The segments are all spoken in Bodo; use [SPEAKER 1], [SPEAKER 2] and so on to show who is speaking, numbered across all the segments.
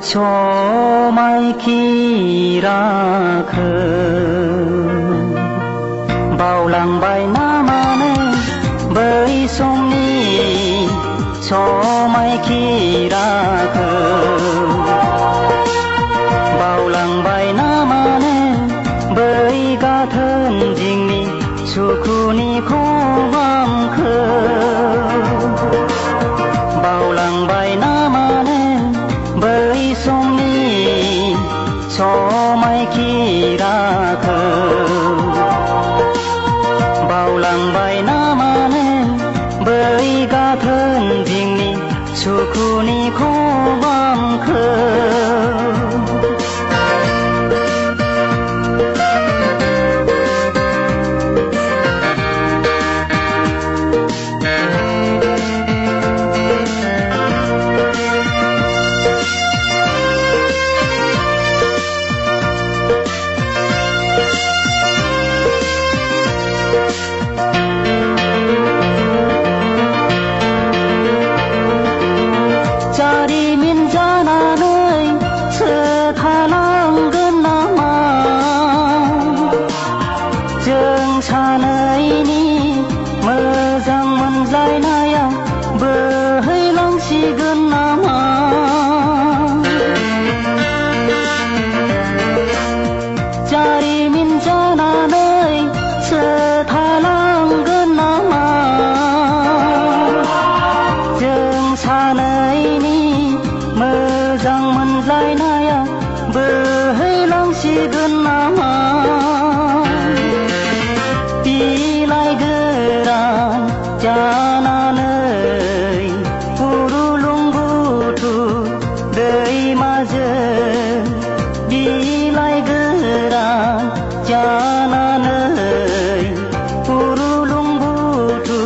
[SPEAKER 1] समायखि राखो बावलांबाय नामानो बै समनि समायखि राखो बावलांबाय नामानो बै गाथोन दिंनि सुखुनि खबामखो बावलांबाय नामानो बै समनि समायखि राखो बावलांबाय नामानो बै गाथोन दिंनि सुखुनि खबामखो जारिमिन जानानै थालांगोन नामा जों सानैनि मोजां मोनज्लायनाया बोहैलांसिगोन नामा जारिमिन जानानै थालांगोन नामा जों सानैनि मोजां मोनज्लायनाया बोहैलांसिगोन नामा बिलाइ गोरान जानानै बुरलुंबुथुर दैमाजों बिलाइ गोरान जानानै बुरलुंबुथुर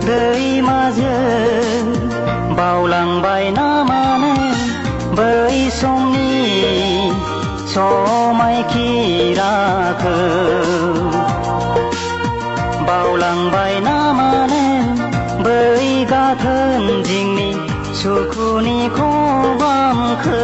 [SPEAKER 1] दैमाजों बावलांबाय नामानो बै समनि समायखि राखो बावलांबाय नामानो बै गाथोन दिंनि सुखुनि खबामखो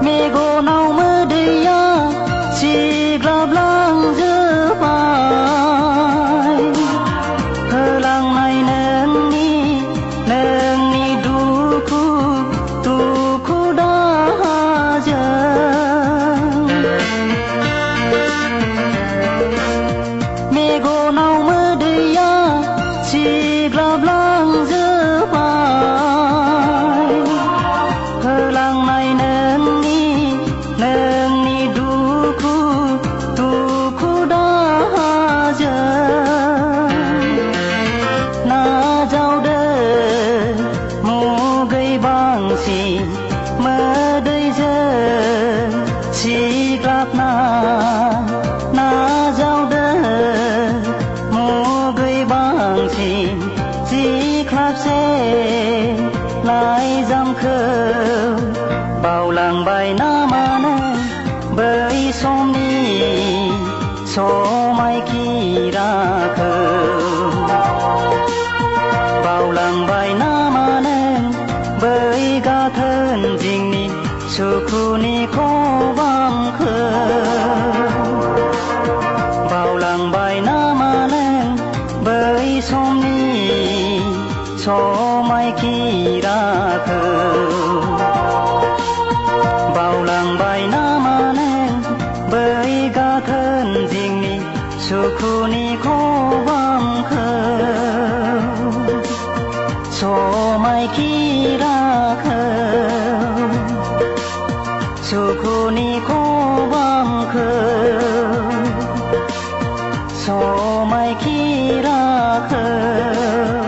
[SPEAKER 1] मेगनाव मोदैया सिग्लाबलांजोबबाय होलांनाय नोंनि दुखु दाहाजों मेगनाव मोदैया सिग्लाबलांजोबबाय होलांनाय नोंनि दुखु दाहाजों नाजावदो मुगै बांसिन मोदैजों सिग्लाबना नाजावदो मुगै बांसिन सिख्लाबसे लाइजामखौ बावलांबाय नामानो बै समनि समायखि राखो बावलांबाय नामानो बै गाथोन दिंनि सुखुनि खबामखो बावलांबाय नामानो बै समनि समायखि राखो बावलांबाय नामानो बै गाथोन दिंनि सुखुनि खबामखो समायखि राखो सुखुनि खबामखो ขี้ราเคย